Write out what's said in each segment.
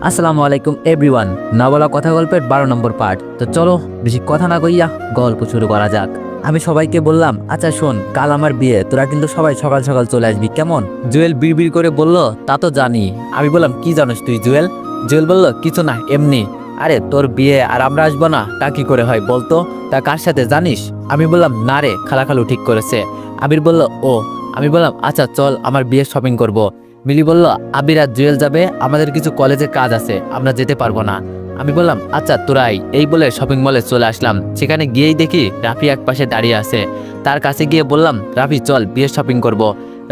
আসসালামু আলাইকুম এভরিওয়ান। না বলা কথা গল্পের 12 নম্বর পার্ট। তো চলো বেশি কথা না কইয়া গল্প শুরু করা যাক। আমি সবাইকে বললাম, আচ্ছা শোন, কাল আমার বিয়ে, তোরা কিন্তু সবাই সকাল সকাল চলে আসবি, কেমন? জুয়েল বিড়বিড় করে বলল, তা তো জানি। আমি বললাম, কি জানিস তুই জুয়েল? জুয়েল বলল, কিছু না, এমনি। আরে তোর বিয়ে আর আমরা আসবো না, তা কি করে হয় বলতো? তা কার সাথে জানিস? আমি বললাম, না রে, খালাখালু ঠিক করেছে। আবির বলল, ও। আমি বললাম, আচ্ছা চল আমার বিয়ে শপিং করব। মিলি বলল, আবির আর জুয়েল যাবে, আমাদের কিছু কলেজে কাজ আছে, আমরা যেতে পারবো না। আমি বললাম, আচ্ছা তোরাই। এই বলে শপিং মলে চলে আসলাম। সেখানে গিয়েই দেখি রাফি এক পাশে দাঁড়িয়ে আছে। তার কাছে গিয়ে বললাম, রাফি চল বিয়ে শপিং করব।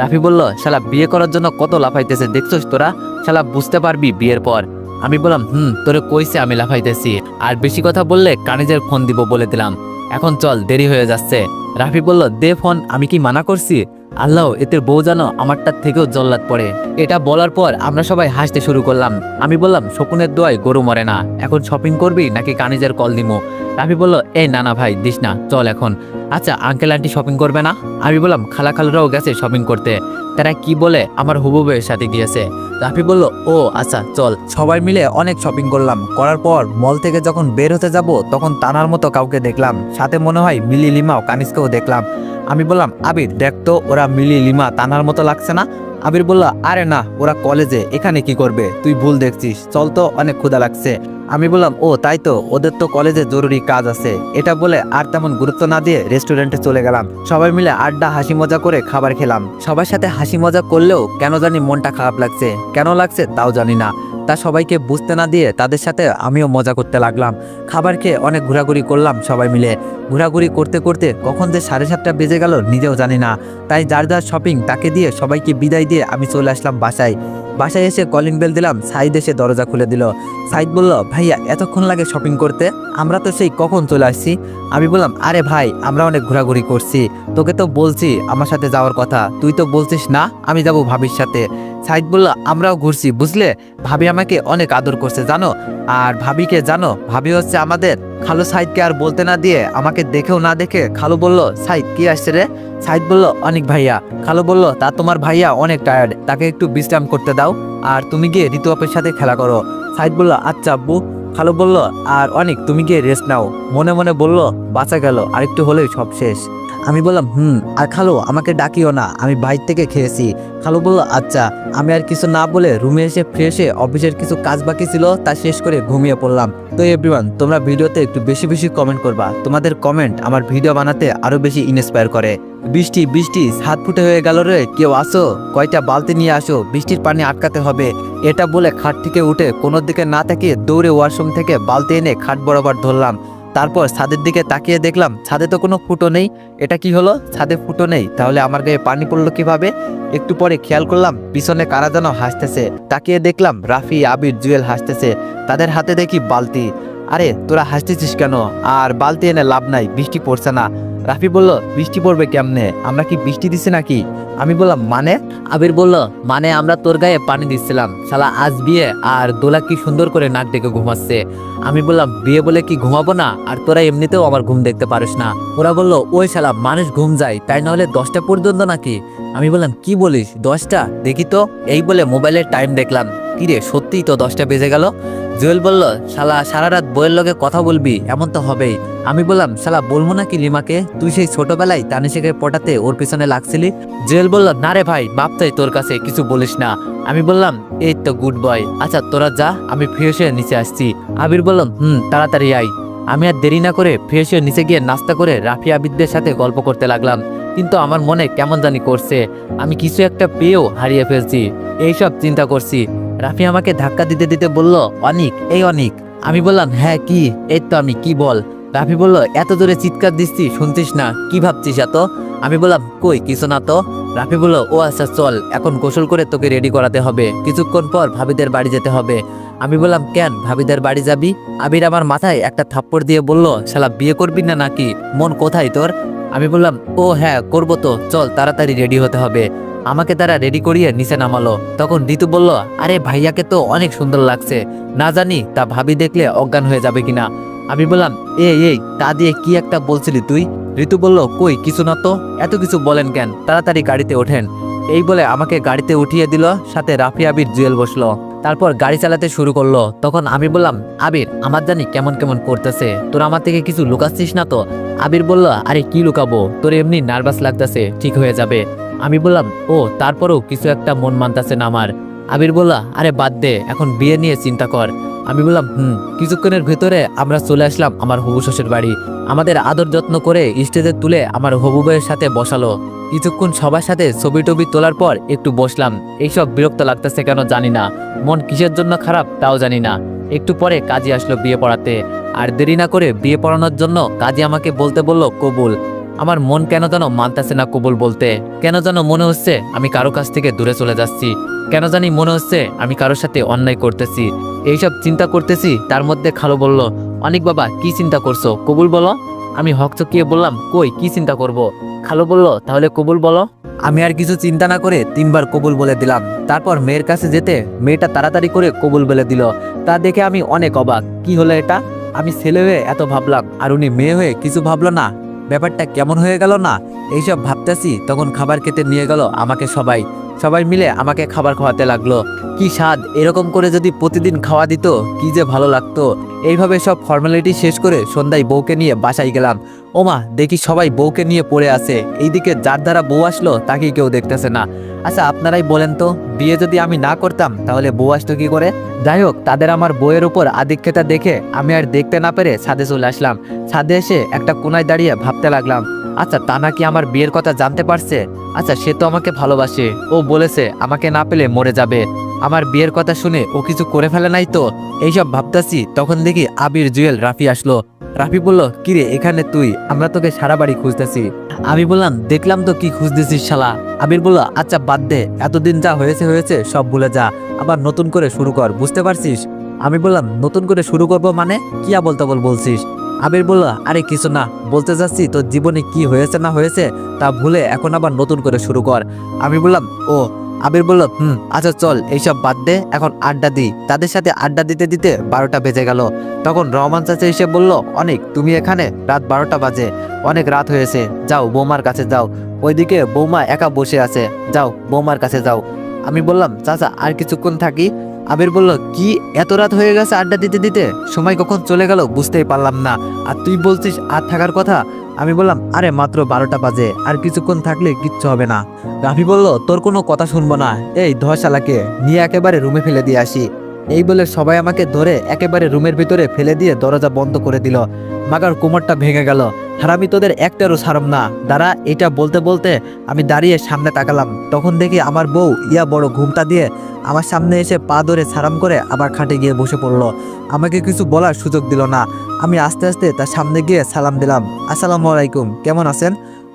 রাফি বলল, শালা বিয়ে করার জন্য কত লাফাইতেছে দেখছোস তোরা, শালা বুঝতে পারবি বিয়ের পর। আমি বললাম, তোরে কইছে আমি লাফাইতেছি, আর বেশি কথা বললে কানিজের ফোন দিব বলে দিলাম। এখন চল, দেরি হয়ে যাচ্ছে। রাফি বলল, দে ফোন, আমি কি মানা করছি? আল্লাহ, এতে বউ জানো আমারটার থেকেও জল্লাদ পড়ে। এটা বলার পর আমরা সবাই হাসতে শুরু করলাম। আমি বললাম, শকুনের দোয়ায় গরু মরে না, এখন শপিং করবি নাকি কানিজের কল দিমু? রাফি বলল, এই না না ভাই, দিস না, চল এখন। আচ্ছা আঙ্কেল আন্টি শপিং করবে না? আমি বললাম, খালা খালুরাও গেছে শপিং করতে, তারা কি বলে আমার হুবু বউয়ের সাথে গিয়েছে। রাফি বলল, ও আচ্ছা চল। সবাই মিলে অনেক শপিং করলাম। করার পর মল থেকে যখন বের হতে যাব তখন তানার মতো কাউকে দেখলাম, সাথে মনে হয় মিলি লিমাও কানিজকেও দেখলাম। আমি বললাম, আবির দেখ তো, ওরা মিলি লিমা তানার মতো লাগছে না? আবির বলল, আরে না, ওরা কলেজে, এখানে কি করবে, তুই ভুল দেখছিস, চল তো, অনেক ক্ষুধা লাগছে। আমি বললাম, ও তাই তো, ওদের তো কলেজে জরুরি কাজ আছে। এটা বলে আর তেমন গুরুত্ব না দিয়ে রেস্টুরেন্টে চলে গেলাম। সবাই মিলে আড্ডা হাসি মজা করে খাবার খেলাম। সবার সাথে হাসি মজা করলেও কেন জানি মনটা খারাপ লাগছে, কেন লাগছে তাও জানি না। তা সবাইকে বুঝতে না দিয়ে তাদের সাথে আমিও মজা করতে লাগলাম। খাবার খেয়ে অনেক ঘোরাঘুরি করলাম সবাই মিলে। ঘোরাঘুরি করতে করতে কখন যে 7:30 বেজে গেল নিজেও জানি না। তাই যার যার শপিং তাকে দিয়ে সবাইকে বিদায় দিয়ে আমি চলে আসলাম বাসায়। বাসায় এসে কলিং বেল দিলাম, সাইদ এসে দরজা খুলে দিল। সাইদ বলল, ভাইয়া এতক্ষণ লাগে শপিং করতে? আমরা তো সেই কখন চলে আসছি। আমি বললাম, আরে ভাই, আমরা অনেক ঘোরাঘুরি করছি, তোকে তো বলছি আমার সাথে যাওয়ার কথা, তুই তো বলছিস না আমি যাব ভাবির সাথে। সাইদ বলল, আমরাও ঘুরছি বুঝলে, ভাবি আমাকে অনেক আদর করছে জানো। আর ভাবিকে জানো, ভাবি হচ্ছে আমাদের খালু। সাইদকে আর বলতে না দিয়ে আমাকে দেখেও না দেখে খালু বলল, সাইদ কি আসছে রে? সাইদ বলল, অনেক ভাইয়া। খালু বলল, তা তোমার ভাইয়া অনেক টায়ার্ড, তাকে একটু বিশ্রাম করতে দাও, আর তুমি গিয়ে ঋতু আপের সাথে খেলা করো। সাইদ বলল, আচ্ছা আব্বু। খালু বলল, আর অনেক তুমি গিয়ে রেস্ট নাও। মনে মনে বলল, বাঁচা গেল, আরেকটু হলেই সব শেষ। আমি বললাম, আর খালু আমাকে ডাকিও না, আমি বাইরে থেকে খেয়েছি। খালু বলল, আচ্ছা। আমি আর কিছু না বলে রুমে এসে ফ্রেশে অফিসের কিছু কাজ বাকি ছিল তা শেষ করে ঘুমিয়ে পড়লাম। তো এভরিওয়ান, তোমরা ভিডিওতে একটু বেশি বেশি কমেন্ট করবা, তোমাদের কমেন্ট আমার ভিডিও বানাতে আরো বেশি ইন্সপায়ার করে। বৃষ্টি বৃষ্টি 7 ফুটে হয়ে গেল রে, কেউ আসো, কয়টা বালতি নিয়ে আসো, বৃষ্টির পানি আটকাতে হবে। এটা বলে খাট থেকে উঠে কোনো দিকে না তাকিয়ে দৌড়ে ওয়াশরুম থেকে বালতি এনে খাট বরাবর ধরলাম। তারপর ছাদের দিকে তাকিয়ে দেখলাম ছাদে তো কোনো ফুটো নেই। এটা কি হলো, ছাদে ফুটো নেই, তাহলে আমার গায়ে পানি পড়লো কিভাবে? একটু পরে খেয়াল করলাম পিছনে কারা যেন হাসতেছে। তাকিয়ে দেখলাম রাফি, আবির, জুয়েল হাসতেছে। তাদের হাতে দেখি বালতি। আরে তোরা হাসতেছিস কেন? আর বালতি এনে লাভ নাই, বৃষ্টি পড়ছে না। রাফি বলল, বৃষ্টি পড়বে কেমনে, আমরা কি বৃষ্টি দিছি নাকি? আমি বললাম, মানে? আবির বলল, মানে আমরা তোর গায়ে পানি দিচ্ছিলাম, শালা আজ বিয়ে আর দোলা কি সুন্দর করে নাক ডেকে ঘুমাচ্ছে। আমি বললাম, বিয়ে বলে কি ঘুমাবো না, আর তোরা এমনিতেও আমার ঘুম দেখতে পারিস না। ওরা বলল, ওই শালা মানুষ ঘুম যায়, তাই না হলে 10টা পর্যন্ত নাকি? আমি বললাম, কি বলিস 10টা? দেখি তো। এই বলে মোবাইলের টাইম দেখলাম, কিরে সত্যিই তো 10টা বেজে গেল। জুয়েল বলল, শালা সারা রাত বইয়ের লগে কথা বলবি, এমন তো হবেই। আমি বললাম, শালা বলবো নাকি লিমাকে, তুই সেই ছোটবেলায় তানিশাকে পটাতে ওর পিছনে লাগছিলি। জুয়েল বলল, না রে ভাই, বাপতাই তোর কাছে কিছু বলিস না। আমি বললাম, এই তো গুড বয়, আচ্ছা তোরা যা, আমি ফ্রেশ হয়ে নিচে আসছি। আবির বললাম, তাড়াতাড়ি আই। আমি আর দেরি না করে ফ্রেশ হয়ে নিচে গিয়ে নাস্তা করে রাফি আবিরদের সাথে গল্প করতে লাগলাম। কিন্তু আমার মনে কেমন জানি করছে, আমি কিছু একটা পেয়েও হারিয়ে ফেলছি, এইসব চিন্তা করছি। রাফি আমাকে ধাক্কা দিতে দিতে বলল, অনিক, এই অনিক। আমি বললাম, হ্যাঁ কি? এই তো আমি, কি বল? রাফি বলল, এত জোরে চিৎকার দিচ্ছি শুনছিস না, কি ভাবছিস এত? আমি বললাম, কই কিছু না তো। রাফি বলল, ও আচ্ছা চল, এখন গোসল করে তোকে রেডি করাতে হবে, কিছুক্ষণ পর ভাবিদের বাড়ি যেতে হবে। আমি বললাম, কেন ভাবিদের বাড়ি যাবি? আবির আমার মাথায় একটা থাপ্পড় দিয়ে বলল, শালা বিয়ে করবি না নাকি, মন কোথায় তোর? আমি বললাম, ও হ্যাঁ করবো তো, চল তাড়াতাড়ি রেডি হতে হবে। আমাকে তারা রেডি করিয়ে নিচে নামালো। তখন ঋতু বলল, আরে ভাইয়াকে তো অনেক সুন্দর লাগছে, না জানি তা ভাবি দেখলে অজ্ঞান হয়ে যাবে কিনা। আমি বললাম, এই তা দিয়ে কি একটা বলছিলি তুই? ঋতু বলল, কই কিছু না তো, এত কিছু বলেন কেন, তাড়াতাড়ি গাড়িতে ওঠেন। এই বলে আমাকে গাড়িতে উঠিয়ে দিল, সাথে রাফি, আবির, জুয়েল বসলো। তারপর গাড়ি চালাতে শুরু করলো। তখন আমি বললাম, আবির আমার জানি কেমন কেমন করতেছে, তোর আমার থেকে কিছু লুকাচ্ছিস না তো? আবির বলল, আরে কি লুকাবো, তোর এমনি নার্ভাস লাগতেছে, ঠিক হয়ে যাবে। আমি বললাম, ও তারপরেও কিছু একটা মন মানতেছে না আমার। আবির বলল, আরে বাদ দে, এখন বিয়ে নিয়ে চিন্তা কর। আমি বললাম, কিছুক্ষণের ভিতরে আমরা চলে আসলাম আমার হবু শ্বশুর বাড়ি। আমাদের আদর যত্ন করে স্টেজে তুলে আমার হবু বউয়ের সাথে বসালো। কিছুক্ষণ সবার সাথে ছবি টবি তোলার পর একটু বসলাম। এইসব বিরক্ত লাগতেছে কেন জানি না, মন কিসের জন্য খারাপ তাও জানি না। একটু পরে কাজী আসলো বিয়ে পড়াতে। আর দেরি না করে বিয়ে পড়ানোর জন্য কাজী আমাকে বলতে বলল কবুল। আমার মন কেন যেন মানতেছে না কবুল বলতে। কেন যেন মনে হচ্ছে আমি কারো কাছ থেকে দূরে চলে যাচ্ছি। কেন জানি মনে হচ্ছে আমি কারোর সাথে অন্যায় করতেছি। এইসব চিন্তা করতেছি, তার মধ্যে খালো বলল, অনেক বাবা কি চিন্তা করছো, কবুল বলো। আমি হকচকিয়ে বললাম, কই কি চিন্তা করব। খালো বলল, তাহলে কবুল বলো। আমি আর কিছু চিন্তা না করে 3বার কবুল বলে দিলাম। তারপর মেয়ের কাছে যেতে মেয়েটা তাড়াতাড়ি করে কবুল বলে দিল। তা দেখে আমি অনেক অবাক, কি হলো এটা? আমি ছেলে হয়ে এত ভাবলাম আর উনি মেয়ে হয়ে কিছু ভাবলো না, ব্যাপারটা কেমন হয়ে গেল না? এইসব ভাবতেছি তখন খাবার খেতে নিয়ে গেল আমাকে সবাই। সবাই মিলে আমাকে খাবার খাওয়াতে লাগলো। কি স্বাদ, এরকম করে যদি প্রতিদিন খাওয়া দিত কি যে ভালো লাগতো। এইভাবে সব ফর্মালিটি শেষ করে সন্ধ্যায় বউকে নিয়ে বাসায় গেলাম। ওমা, দেখি সবাই বউকে নিয়ে পড়ে আছে। এইদিকে যার দ্বারা বউ আসলো তাকে কেউ দেখতেছে না। আচ্ছা আপনারাই বলেন তো, বিয়ে যদি আমি না করতাম তাহলে বউ আসতো কি করে? যাই হোক, তাদের আমার বউয়ের উপর আধিক্যতা দেখে আমি আর দেখতে না পেরে ছাদে চলে আসলাম। ছাদে এসে একটা কোনায় দাঁড়িয়ে ভাবতে লাগলাম, আচ্ছা তা নাকি আমার বিয়ের কথা জানতে পারছে? আচ্ছা সে তো আমাকে ভালোবাসে, ও বলেছে আমাকে না পেলে মরে যাবে। আমার বিয়ের কথা শুনে ও কিছু করে ফেলে নাই তো? এইসব ভাবতাছি তখন দেখি আবির, জুয়েল, রাফি আসলো। রাফি বলল, কিরে এখানে তুই? আমরা তোকে সারা বাড়ি খুঁজতেছি। আমি বললাম, দেখলাম তো কি খুঁজতেছিস শালা। আবির বলল, আচ্ছা বাদ দে, এতদিন যা হয়েছে হয়েছে, সব ভুলে যা, আবার নতুন করে শুরু কর, বুঝতে পারছিস? আমি বললাম, নতুন করে শুরু করব মানে কি বলছিস? আবির বলল, আরে কিছু না, বলতে যাচ্ছি তোর জীবনে কি হয়েছে না হয়েছে তা ভুলে এখন আবার নতুন করে শুরু কর। আমি বললাম, ও। আবির বলল, আচ্ছা চল এইসব বাদ দে, এখন আড্ডা দিই। তাদের সাথে আড্ডা দিতে দিতে 12টা বেজে গেল। তখন রহমান চাচা এসে বলল, অনেক তুমি এখানে? রাত 12টা বাজে, অনেক রাত হয়েছে, যাও বৌমার কাছে যাও। ওইদিকে বৌমা একা বসে আছে, যাও বৌমার কাছে যাও। আমি বললাম, চাচা আর কিছুক্ষণ থাকি। আবির বলল, কি এত রাত হয়ে গেছে আড্ডা দিতে দিতে? সময় কখন চলে গেল বুঝতেই পারলাম না, আর তুই বলছিস আর থাকার কথা? আমি বললাম, আরে মাত্র 12টা বাজে, আর কিছুক্ষণ থাকলে কিচ্ছু হবে না। রাফি বলল, তোর কোনো কথা শুনবো না, এই ধর শালাকে নিয়ে একেবারে রুমে ফেলে দিয়ে আসি। এই বলে সবাই আমাকে ধরে একেবারে রুমের ভিতরে ফেলে দিয়ে দরজা বন্ধ করে দিল। মাগার কোমরটা ভেঙে গেল। হারামি তোদের একটারও ছাড়ম না। দাঁড়া, এটা বলতে বলতে আমি দাঁড়িয়ে সামনে তাকালাম। তখন দেখি আমার বউ ইয়া বড় ঘুমটা দিয়ে আমার সামনে এসে পা ধরে সারাম করে আবার খাটে গিয়ে বসে পড়লো। আমাকে কিছু বলার সুযোগ দিল না। আমি আস্তে আস্তে তার সামনে গিয়ে সালাম দিলাম, আসসালামু আলাইকুম, কেমন আছেন?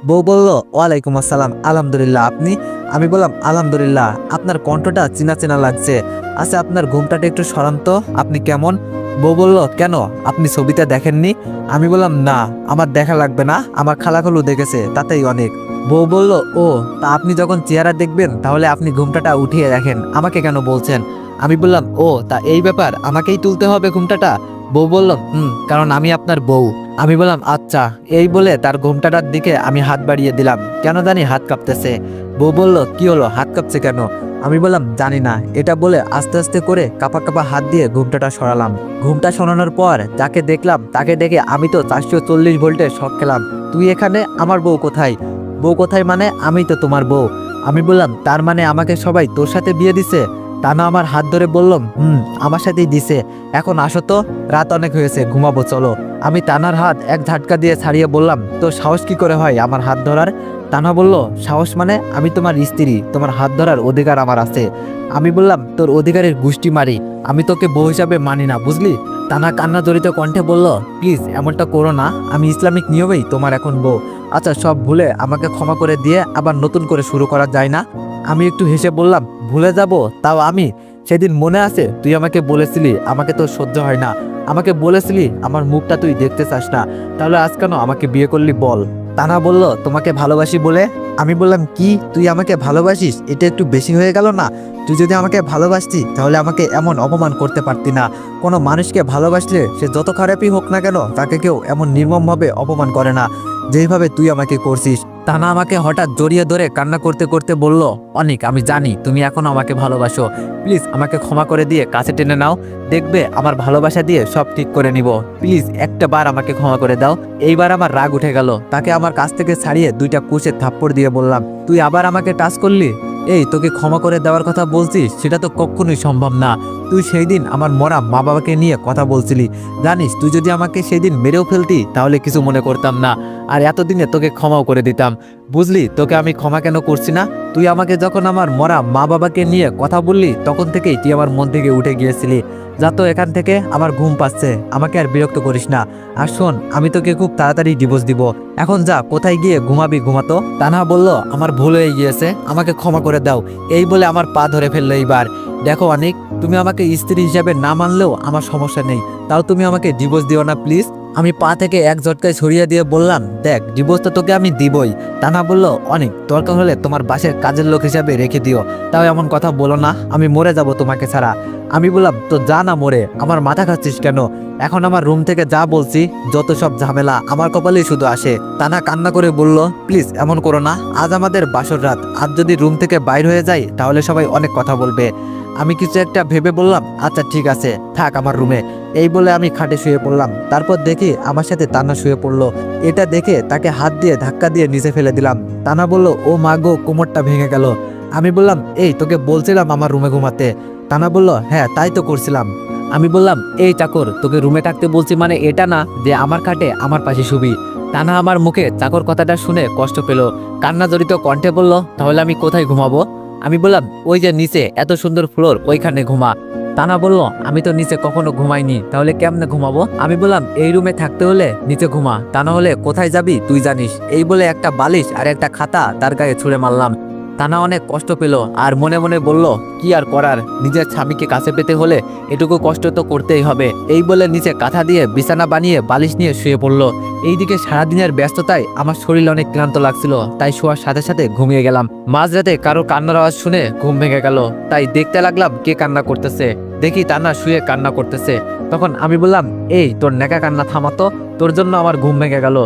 বউ বলল, ওয়ালাইকুম আসসালাম, আলহামদুলিল্লাহ, আপনি? আমি বললাম, আলহামদুলিল্লাহ, আপনার কণ্ঠটা চেনা চেনা লাগছে। আচ্ছা আপনার ঘুমটাটা একটু সরান তো, আপনি কেমন? বউ বলল, কেন আপনি ছবিতে দেখেননি? আমি বললাম, না আমার দেখা লাগবে না, আমার খালাখালু দেখেছে, তাতেই অনেক। বউ বলল, ও তা আপনি যখন চেহারা দেখবেন তাহলে আপনি ঘুমটাটা উঠিয়ে রাখেন, আমাকে কেন বলছেন? আমি বললাম, ও তা এই ব্যাপার, আমাকেই তুলতে হবে ঘুমটাটা? বউ বলল, কারণ আমি আপনার বউ। আমি বললাম, আচ্ছা। এই বলে তার ঘুমটাটার দিকে আমি হাত বাড়িয়ে দিলাম, কেন জানি হাত কাঁপতেছে। বউ বলল, কি হলো, হাত কাঁপছে কেন? আমি বললাম, জানি না। এটা বলে আস্তে আস্তে করে কাঁপা কাঁপা হাত দিয়ে ঘুমটাটা সরালাম। ঘুমটা সরানোর পর যাকে দেখলাম তাকে দেখে আমি তো 440 ভোল্টের শক খেলাম। তুই এখানে, আমার বউ কোথায়? বউ কোথায় মানে, আমি তো তোমার বউ। আমি বললাম, তার মানে আমাকে সবাই তোর সাথে বিয়ে দিছে? তানা আমার হাত ধরে বললাম, আমার সাথেই দিছে। এখন আসো তো, রাত অনেক হয়েছে, ঘুমাবো চলো। আমি তানার হাত এক ঝাটকা দিয়ে ছাড়িয়ে বললাম, তোর সাহস কি করে হয় আমার হাত ধরার? তানা বলল, সাহস মানে, আমি তোমার স্ত্রী, তোমার হাত ধরার অধিকার আমার আছে। আমি বললাম, তোর অধিকারের গুষ্টি মারি, আমি তোকে বউ হিসাবে মানি না, বুঝলি? তানা কান্না জড়িত কণ্ঠে বলল, প্লিজ এমনটা করো না, আমি ইসলামিক নিয়মেই তোমার এখন বউ। আচ্ছা সব ভুলে আমাকে ক্ষমা করে দিয়ে আবার নতুন করে শুরু করা যায় না? আমি একটু হেসে বললাম, ভুলে যাব তাও আমি? সেদিন মনে আছে তুই আমাকে বলেছিলি আমাকে তো সহ্য হয় না, আমাকে বলেছিলি আমার মুখটা তুই দেখতে চাস না, তাহলে আজ কেন আমাকে বিয়ে করলি বল? তানা বলল, তোমাকে ভালোবাসি বলে। আমি বললাম, কি তুই আমাকে ভালোবাসিস? এটা একটু বেশি হয়ে গেল না? তুই যদি আমাকে ভালোবাসতি তাহলে আমাকে এমন অপমান করতে পারতি না। কোনো মানুষকে ভালোবাসলে সে যত খারাপই হোক না কেন তাকে কেউ এমন নির্মমভাবে অপমান করে না যেইভাবে তুই আমাকে করছিস। তানা আমাকে হঠাৎ জড়িয়ে ধরে কান্না করতে করতে বলল, অনিক আমি জানি তুমি এখন আমাকে ভালোবাসো, প্লিজ আমাকে ক্ষমা করে দিয়ে কাছে টেনে নাও, দেখবে আমার ভালোবাসা দিয়ে সব ঠিক করে নিব, প্লিজ একটা বার আমাকে ক্ষমা করে দাও। এইবার আমার রাগ উঠে গেল, তাকে আমার কাছ থেকে ছাড়িয়ে 2টা কুশের থাপ্পড় দিয়ে বললাম, তুই আবার আমাকে টাচ করলি? এই তোকে ক্ষমা করে দেওয়ার কথা বলছিস, সেটা তো কখনোই সম্ভব না। তুই সেই দিন আমার মরা মা বাবাকে নিয়ে কথা বলছিলি, জানিস তুই যদি আমাকে সেই দিন মেরেও ফেলতি তাহলে কিছু মনে করতাম না, আর এতদিনে তোকে ক্ষমাও করে দিতাম। বুঝলি তোকে আমি ক্ষমা কেন করছি না? তুই আমাকে যখন আমার মরা মা বাবাকে নিয়ে কথা বললি তখন থেকেই তুই আমার মন থেকে উঠে গিয়েছিলি। যা তো এখান থেকে, আমার ঘুম পাচ্ছে, আমাকে আর বিরক্ত করিস না। আর শোন, আমি তোকে খুব তাড়াতাড়ি ডিভোর্স দিব, এখন যা কোথায় গিয়ে ঘুমাবি ঘুমাতো। তানহা বলল, আমার ভুল হয়ে গিয়েছে, আমাকে ক্ষমা করে দাও। এই বলে আমার পা ধরে ফেললো। এইবার দেখো অনিক, তুমি আমাকে স্ত্রী হিসাবে না মানলেও আমার সমস্যা নেই, তাও তুমি আমাকে ডিভোর্স দিও না প্লিজ। আমি পা থেকে এক ঝটকায় ছড়িয়ে দিয়ে বললাম, দেখ ডিভোর্স তো তোকে আমি দিবই। তানহা বলল, অনেক দরকার হলে তোমার বাসের কাজের লোক হিসাবে রেখে দিও, তাও এমন কথা বলো না, আমি মরে যাব তোমাকে ছাড়া। আমি বললাম, তো যা না মরে, আমার মাথা খাচ্ছিস কেন? এখন আমার রুম থেকে যা বলছি যত সব ঝামেলা আমার কপালেই শুধু আসে। তানা কান্না করে বলল, প্লিজ এমন করো না, আজ আমাদের বাসর রাত, আজ যদি রুম থেকে বাইর হয়ে যাই তাহলে সবাই অনেক কথা বলবে। আমি কিছু একটা ভেবে বললাম, আচ্ছা ঠিক আছে, থাক আমার রুমে। এই বলে আমি খাটে শুয়ে পড়লাম। তারপর দেখি আমার সাথে তানা শুয়ে পড়লো। এটা দেখে তাকে হাত দিয়ে ধাক্কা দিয়ে নিচে ফেলে দিলাম। তানা বলল, ও মা গো, কোমরটা ভেঙে গেল। আমি বললাম, এই তোকে বলছিলাম আমার রুমে ঘুমাতে। তানা বলল, হ্যাঁ তাই তো করছিলাম। আমি বললাম, এই চাকর, তোকে রুমে থাকতে বলছি মানে এটা না যে আমার খাটে আমার পাশে শুবি। তানা আমার মুখে চাকর কথাটা শুনে কষ্ট পেল, কান্না জড়িত কণ্ঠে বলল, তাহলে আমি কোথায় ঘুমাবো? আমি বললাম, ওই যে নিচে এত সুন্দর ফ্লোর, ওইখানে ঘুমা। তানা বলল, আমি তো নিচে কখনো ঘুমাইনি, তাহলে কেমনে ঘুমাবো? আমি বললাম, এই রুমে থাকতে হলে নিচে ঘুমা, তা না হলে কোথায় যাবি তুই জানিস। এই বলে একটা বালিশ আর একটা খাতা তার গায়ে ছুঁড়ে মারলাম। তানা অনেক কষ্ট পেল আর মনে মনে বলল, কি আর করার, নিজের স্বামীকে কাছে পেতে হলে এটুকু কষ্ট তো করতেই হবে। এই বলে নিচে কাঁথা দিয়ে বিছানা বানিয়ে বালিশ নিয়ে শুয়ে পড়ল। এইদিকে সারাদিনের ব্যস্ততায় আমার শরীর অনেক ক্লান্ত লাগছিল, তাই শোয়ার সাথে সাথে ঘুমিয়ে গেলাম। মাঝরাতে কারো কান্নার আওয়াজ শুনে ঘুম ভেঙে গেল, তাই দেখতে লাগলাম কে কান্না করতেছে। দেখি তানা শুয়ে কান্না করতেছে। তখন আমি বললাম, এই তোর নেকা কান্না থামাতো, তোর জন্য আমার ঘুম ভেঙে গেল।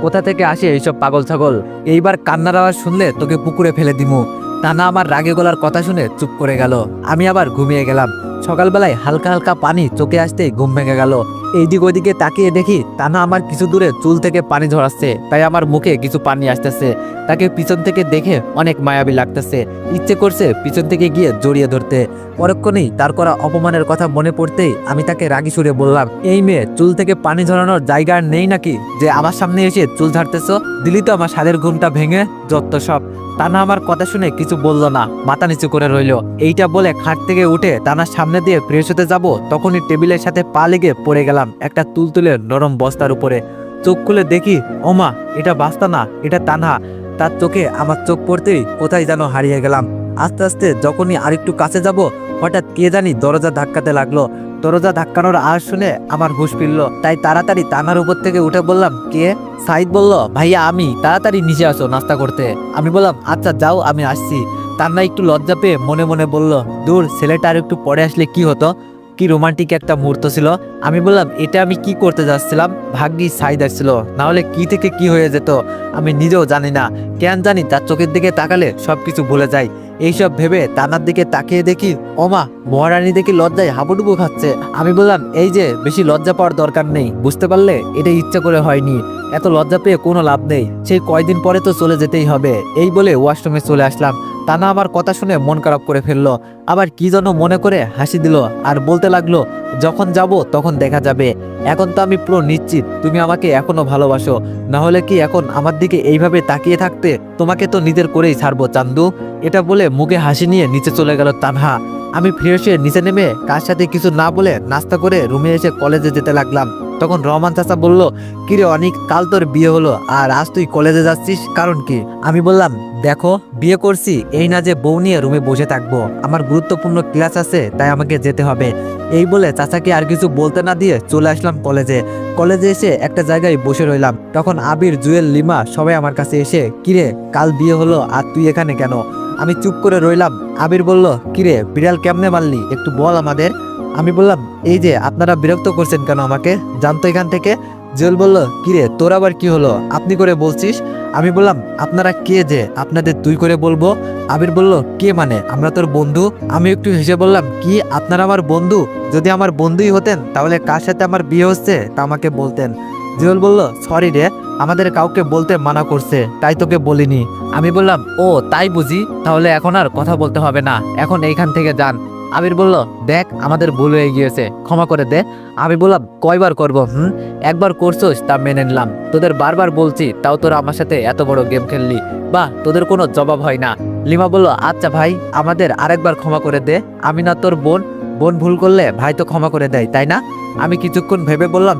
কোথা থেকে আসে এইসব পাগল ছাগল? এইবার কান্নার আওয়াজ শুনলে তোকে পুকুরে ফেলে দিমু। তানা আমার রাগে গলার কথা শুনে চুপ করে গেল। আমি আবার ঘুমিয়ে গেলাম। সকালবেলায় হালকা হালকা পানি চোখে আসতেই ঘুম ভেঙে গেল। এইদিক ওইদিকে তাকিয়ে দেখি তানা আমার কিছু দূরে চুল থেকে পানি ঝরাচ্ছে, তাই আমার মুখে কিছু পানি আসতেছে। তাকে পিছন থেকে দেখে অনেক মায়াবী লাগতেছে, ইচ্ছে করছে পিছন থেকে গিয়ে জড়িয়ে ধরতে। পরক্ষণেই তার করা অপমানের কথা মনে পড়তেই আমি তাকে রাগি সুরে বললাম, এই মেয়ে, চুল থেকে পানি ঝরানোর জায়গা আর নেই নাকি যে আমার সামনে এসে চুল ঝাড়তেছো? দিলি তো আমার সাদের ঘুমটা ভেঙে, যত সব। তানা আমার কথা শুনে কিছু বলল না, মাথা নিচু করে রইল। এইটা বলে খাট থেকে উঠে তানার সামনে দিয়ে ফ্রেশ হতে যাব, তখনই টেবিলের সাথে পা লেগে পড়ে গেলাম একটা তুলতুলে নরম বস্তার উপরে। চোখ খুলে দেখি, ওমা, এটা বাস্তা না, এটা তানহা। তার চোখে আমার চোখ পড়তেই কোথায় যেন হারিয়ে গেলাম। আস্তে আস্তে যখনই আরেকটু কাছে যাব, হঠাৎ কে জানি দরজা ধাক্কাতে লাগলো। দরজা ধাক্কানোর আওয়াজ শুনে আমার হুঁশ ফিরল, তাই তাড়াতাড়ি তানার উপর থেকে উঠে বললাম, কে? সাইদ বলল, ভাইয়া আমি, তাড়াতাড়ি নিচে আসো নাস্তা করতে। আমি বললাম, আচ্ছা যাও, আমি আসছি। তান্না একটু লজ্জা পেয়ে মনে মনে বলল, দূর, ছেলেটা আর একটু পরে আসলে কি হতো, কি রোমান্টিক একটা মুহূর্ত ছিল। আমি বললাম, এটা আমি কি করতে যাচ্ছিলাম, ভাগ্যি সাইদ আসছিল, না হলে কি থেকে কি হয়ে যেত আমি নিজেও জানি না। কেন জানি তার চোখের দিকে তাকালে সবকিছু ভুলে যায়। এইসব ভেবে তানার দিকে তাকিয়ে দেখি, ওমা, মহারানী দেখি লজ্জায় হাবুডুবু খাচ্ছে। আমি বললাম, এই যে, বেশি লজ্জা পাওয়ার দরকার নেই, বুঝতে পারলে এটা ইচ্ছা করে হয়নি, এত লজ্জা পেয়ে কোনো লাভ নেই, সেই কয়দিন পরে তো চলে যেতেই হবে। এই বলে ওয়াশরুমে চলে আসলাম। তানা আমার কথা শুনে মন খারাপ করে ফেললো, আবার কি যেন মনে করে হাসি দিল আর বলতে লাগলো, যখন যাব তখন দেখা যাবে, এখন তো আমি পুরো নিশ্চিত তুমি আমাকে এখনো ভালোবাসো, না হলে কি এখন আমার দিকে এইভাবে তাকিয়ে থাকতে? তোমাকে তো নিজের করেই ছাড়বো চান্দু। এটা বলে মুখে হাসি নিয়ে নিচে চলে গেল তানহা। আমি ফ্রেশ হয়ে নিচে নেমে কার সাথে কিছু না বলে নাস্তা করে রুমে এসে কলেজে যেতে লাগলাম। তখন রহমান চাচা বলল, কিরে অনিক, কাল তোর বিয়ে হলো আর আজ তুই কলেজে যাচ্ছিস, কারণ কি? আমি বললাম, দেখো, বিয়ে করছি এই না যে বউ নিয়ে রুমে বসে থাকবো, আমার গুরুত্বপূর্ণ ক্লাস আছে, তাই আমাকে যেতে হবে। এই বলে চাচাকে আর কিছু বলতে না দিয়ে চলে আসলাম কলেজে। কলেজে এসে একটা জায়গায় বসে রইলাম। তখন আবির, জুয়েল, লিমা সবাই আমার কাছে এসে, কিরে, কাল বিয়ে হলো আর তুই এখানে কেন? আমি চুপ করে রইলাম। আবির বলল, কিরে, বিড়াল কেমনে মারলি, একটু বল আমাদের। আমি বললাম, এই যে, আপনারা বিরক্ত করছেন কেন আমাকে, জানতো এখান থেকে। জুয়েল বলল, কিরে, তোর আবার কি হলো, আপনি করে বলছিস? আমি বললাম আপনারা কে যে আপনাদের তুই করে বলবো? আবির বলল কে মানে, আমরা তোর বন্ধু। আমি একটু হেসে বললাম কি আপনারা আমার বন্ধু? যদি আমার বন্ধুই হতেন তাহলে কার সাথে আমার বিয়ে হচ্ছে তা আমাকে বলতেন। জুয়েল বলল সরি রে, আমাদের কাউকে বলতে মানা করছে তাই তোকে বলিনি। আমি বললাম ও তাই বুঝি, তাহলে এখন আর কথা বলতে হবে না, এখন এইখান থেকে যান। আবির বলল দেখ আমাদের ভুল হয়ে গিয়েছে, ক্ষমা করে দে। আমি বললাম কয়বার করব? একবার করছোস তা মেনে নিলাম, তোদের বারবার বলছি তাও তোরা আমার সাথে এত বড় গেম খেললি, বাহ তোদের কোনো জবাব হয় না। লিমা বলল আচ্ছা ভাই আমাদের আরেকবার ক্ষমা করে দে, আমি না তোর বোন, বোন ভুল করলে ভাই তো ক্ষমা করে দেয় তাই না? আমি কিছুক্ষণ ভেবে বললাম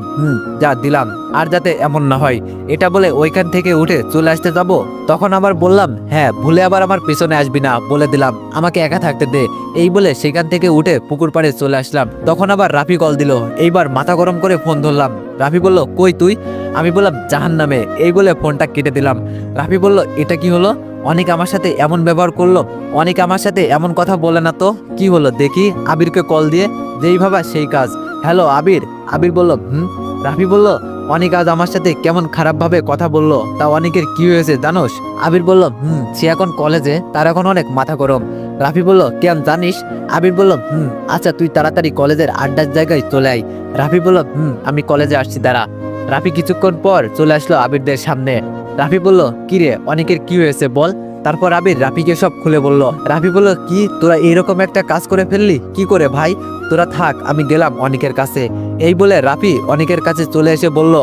যা দিলাম, আর যাতে এমন না হয়। এটা বলে ওইখান থেকে উঠে চলে আসতে যাব, তখন আবার বললাম হ্যাঁ ভুলে আবার আমার পেছনে আসবি না বলে দিলাম, আমাকে একা থাকতে দে। এই বলে সেখান থেকে উঠে পুকুর পাড়ে চলে আসলাম। তখন আবার রাফি কল দিল, এইবার মাথা গরম করে ফোন ধরলাম। রাফি বলল কই তুই? আমি বললাম জাহান্নামে। এই বলে ফোনটা কেটে দিলাম। রাফি বলল এটা কি হলো? অনেক আমার সাথে এমন ব্যবহার করলো, অনেক আমার সাথে এমন কথা বলে না তো, কি হলো দেখি। আবিরকে কল দিয়ে যেই ভাবা সেই কাজ, হ্যালো আবির। আবির বলল রাফি বলল অনেক আজ আমার সাথে কেমন খারাপভাবে কথা বললো, তা অনেকের কি হয়েছে জানোস? আবির বলল সে এখন কলেজে, তার এখন অনেক মাথা গরম। রাফি বলল কেন জানিস? আবির বলল আচ্ছা তুই তাড়াতাড়ি কলেজের আড্ডার জায়গায় চলে আয়। রাফি বলল আমি কলেজে আসছি দাঁড়া। রাফি কিছুক্ষণ পর চলে আসলো আবিরদের সামনে। রাফি বলল কিরে অনেকের কি হয়েছে বল। তারপর আবির রাফিকে সব খুলে বলল। রাফি বলল কি তোরা এইরকম একটা কাজ করে ফেললি কি করে ভাই? তোরা থাক আমি গেলাম অনেকের কাছে। এই বলে রাফি অনেকের কাছে চলে এসে বলল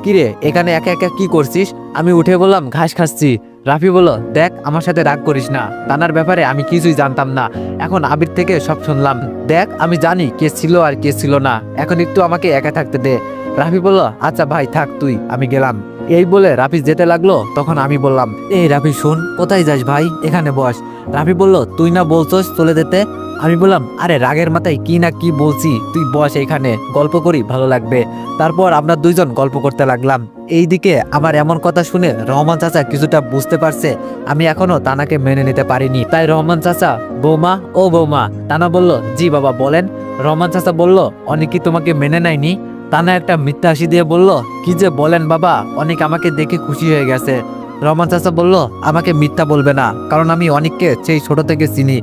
কিরে এখানে একা একা কি করছিস? আমি উঠে বললাম ঘাস খাচ্ছি। রাফি বলল দেখ আমার সাথে রাগ করিস না, তানার ব্যাপারে আমি কিছুই জানতাম না, এখন আবির থেকে সব শুনলাম। দেখ আমি জানি কে ছিল আর কে ছিল না, এখন একটু আমাকে একা থাকতে দে। রাফি বলল আচ্ছা ভাই থাক তুই, আমি গেলাম। এই বলে রাফি যেতে লাগলো, তখন আমি বললাম এই রাফি শোন, কোথায় যাস ভাই, এখানে বস। রাফি বলল তুই না বলছস চলে যেতে। আমি বললাম আরে রাগের মাথায় কি না কি বলছি, তুই বস এখানে, গল্প করি ভালো লাগবে। তারপর আমরা দুইজন গল্প করতে লাগলাম। এইদিকে আমার এমন কথা শুনে রহমান চাচা কিছুটা বুঝতে পারছে আমি এখনো তানাকে মেনে নিতে পারিনি, তাই রহমান চাচা বৌমা ও বৌমা। তানা বলল জি বাবা বলেন। রহমান চাচা বলল অনেক কি তোমাকে মেনে নেয়নি? তানা একটা মিথ্যা হাসি দিয়ে বলল কি যে বলেন বাবা, অনেক আমাকে দেখে খুশি হয়ে গেছে। রহমান চাচা বলল আমাকে মিথ্যা বলবে না, কারণ আমি অনেককে সেই ছোট থেকে চিনি,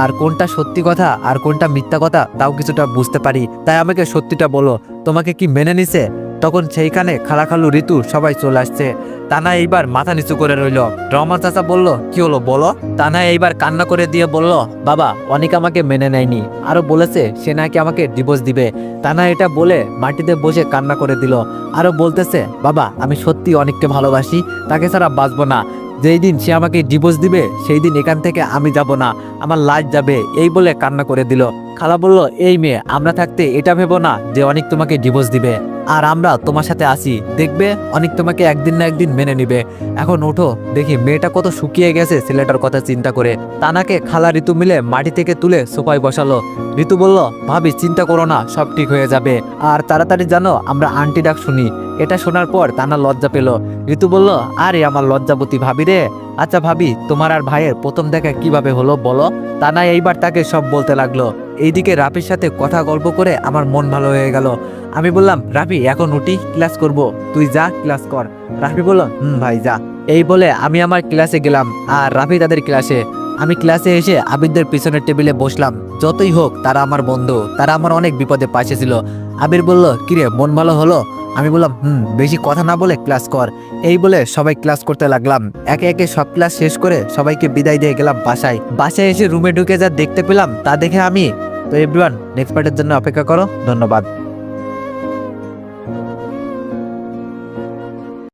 আর কোনটা সত্যি কথা আর কোনটা মিথ্যা কথা তাও কিছুটা বুঝতে পারি, তাই আমাকে সত্যিটা বলো, তোমাকে কি মেনে নিছে? তখন সেইখানে খালাখালু ঋতু সবাই চলে আসছে। তানা এইবার মাথা নিচু করে রইল। রহমান চাচা বলল কি হলো বলো। তানা এইবার কান্না করে দিয়ে বলল বাবা অনেক আমাকে মেনে নেয়নি, আরো বলেছে সে নাকি আমাকে ডিভোর্স দিবে। তানা এটা বলে মাটিতে বসে কান্না করে দিল, আরো বলতেছে বাবা আমি সত্যি অনেককে ভালোবাসি, তাকে ছাড়া বাঁচবো না, যেই দিন সে আমাকে ডিভোর্স দিবে সেই দিন এখান থেকে আমি যাব না, আমার লাইফ যাবে। এই বলে কান্না করে দিল। খালা বলল এই মেয়ে আমরা থাকতে এটা ভেবো না যে অনেক তোমাকে ডিভোর্স দিবে, আর আমরা তোমার সাথে আসি, দেখবে অনেক তোমাকে একদিন না একদিন মেনে নিবে। এখন ওঠো দেখি মেয়েটা কত শুকিয়ে গেছে ছেলেটার কথা চিন্তা করে। তানাকে খালা ঋতু মিলে মাটি থেকে তুলে সোফায় বসালো। ঋতু বলল ভাবি চিন্তা করো না, সব ঠিক হয়ে যাবে, আর তাড়াতাড়ি জানো আমরা আন্টি ডাক শুনি। এটা শোনার পর তানা লজ্জা পেল। ঋতু বলল আরে আমার লজ্জাবতী ভাবি রে, আচ্ছা ভাবি তোমার আর ভাইয়ের প্রথম দেখা কিভাবে হলো বলো। তানা এইবার তাকে সব বলতে লাগলো। এইদিকে রাফির সাথে কথা গল্প করে আমার মন ভালো হয়ে গেল। আমি বললাম রাফি এখন উঠি, ক্লাস করব, তুই যা ক্লাস কর। রাফি বলল ভাই যা। এই বলে আমি আমার ক্লাসে গেলাম আর রাফি তাদের ক্লাসে। আমি ক্লাসে এসে আবিরদের পিছনের টেবিলে বসলাম। যতই হোক তারা আমার বন্ধু, তারা আমার অনেক বিপদে পাশে ছিল। আবির বলল কিরে মন ভালো হলো? আমি বললাম বেশি কথা না বলে ক্লাস কর। এই বলে সবাই ক্লাস করতে লাগলাম। একে একে সব ক্লাস শেষ করে সবাইকে বিদায় দিয়ে গেলাম বাসায়। বাসায় এসে রুমে ঢুকে যা দেখতে পেলাম তা দেখে আমি তো এভরিওয়ান নেক্সট পার্টের জন্য অপেক্ষা করো। ধন্যবাদ।